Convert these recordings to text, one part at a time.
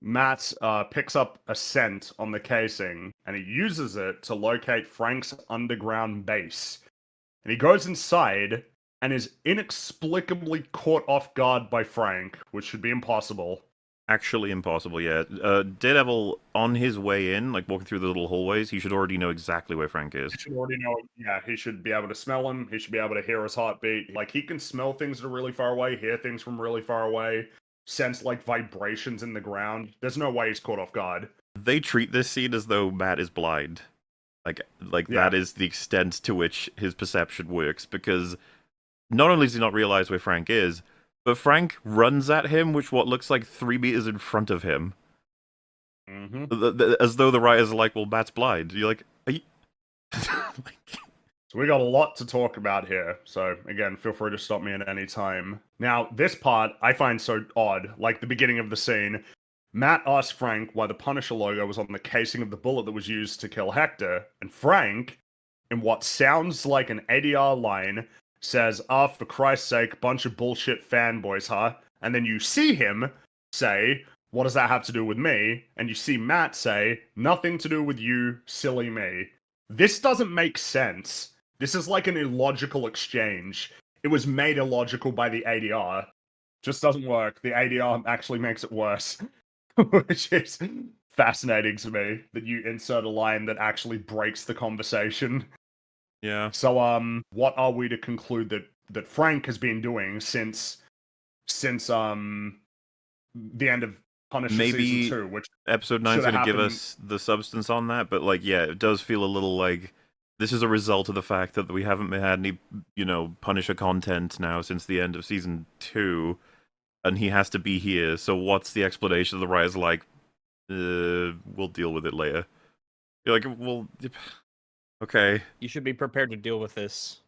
Matt picks up a scent on the casing and he uses it to locate Frank's underground base. And he goes inside and is inexplicably caught off guard by Frank, which should be impossible. Actually impossible, yeah. Daredevil, on his way in, like walking through the little hallways, he should already know exactly where Frank is. He should already know, yeah, he should be able to smell him. He should be able to hear his heartbeat. Like, he can smell things that are really far away, hear things from really far away, sense, like, vibrations in the ground. There's no way he's caught off guard. They treat this scene as though Matt is blind. Like Yeah. that is the extent to which his perception works, because not only does he not realize where Frank is, but Frank runs at him, which what looks like 3 meters in front of him. As though the writers are like, well, Matt's blind. You're like, are you... So we got a lot to talk about here. So again, feel free to stop me at any time. Now, this part I find so odd, like the beginning of the scene. Matt asks Frank why the Punisher logo was on the casing of the bullet that was used to kill Hector, and Frank, in what sounds like an ADR line, says, for Christ's sake, bunch of bullshit fanboys, huh? And then you see him say, what does that have to do with me? And you see Matt say, nothing to do with you, silly me. This doesn't make sense. This is like an illogical exchange. It was made illogical by the ADR. Just doesn't work. The ADR actually makes it worse. Which is fascinating to me, that you insert a line that actually breaks the conversation. Yeah. So, what are we to conclude that Frank has been doing since the end of Punisher Maybe season 2, which episode 9's going to give us the substance on that, but like, yeah, it does feel a little like this is a result of the fact that we haven't had any, Punisher content now since the end of season 2, and he has to be here. So what's the explanation of the writers like? We'll deal with it later. You're like, well, okay. You should be prepared to deal with this.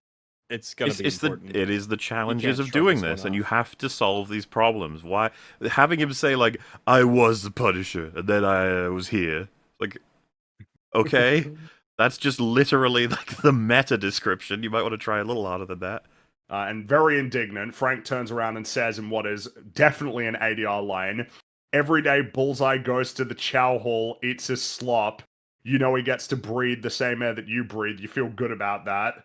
It's gonna be important. It is the challenges of doing this, and you have to solve these problems. Why having him say like, "I was the Punisher, and then I was here," like, okay, that's just literally like the meta description. You might want to try a little harder than that. And very indignant, Frank turns around and says, in what is definitely an ADR line, every day Bullseye goes to the chow hall, eats his slop. You know he gets to breathe the same air that you breathe. You feel good about that.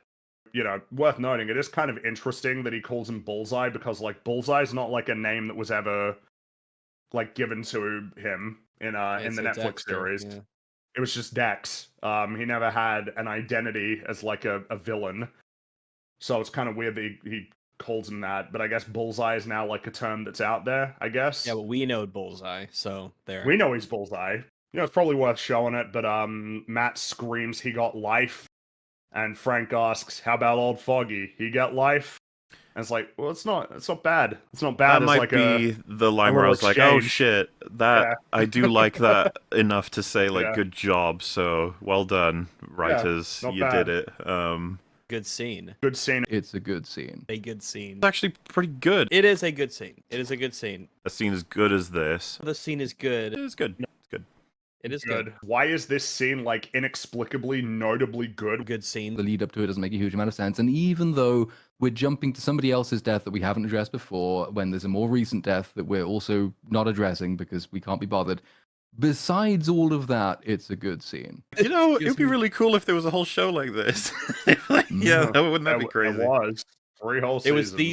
Worth noting, it is kind of interesting that he calls him Bullseye, because, like, Bullseye is not, like, a name that was ever, like, given to him in the Netflix series. Yeah. It was just Dex. He never had an identity as, like, a villain. So it's kind of weird that he calls him that, but I guess Bullseye is now, like, a term that's out there, I guess. Yeah, well, we know Bullseye, so there. We know he's Bullseye. It's probably worth showing it, but Matt screams he got life, and Frank asks, how about old Foggy? He got life? And it's like, well, it's not bad. It's not bad. That might be the line where I was like, oh shit, that I do like that enough to say, like, good job, so well done, writers, you did it. Good scene. Good scene. It's a good scene. A good scene. It's actually pretty good. It is a good scene. It is a good scene. A scene as good as this. The scene is good. It is good. It's good. It is good. Why is this scene, like, inexplicably, notably good? Good scene. The lead up to it doesn't make a huge amount of sense. And even though we're jumping to somebody else's death that we haven't addressed before, when there's a more recent death that we're also not addressing because we can't be bothered, besides all of that, it's a good scene. It would be really cool if there was a whole show like this. Wouldn't that be crazy? It was 3 whole seasons. It was the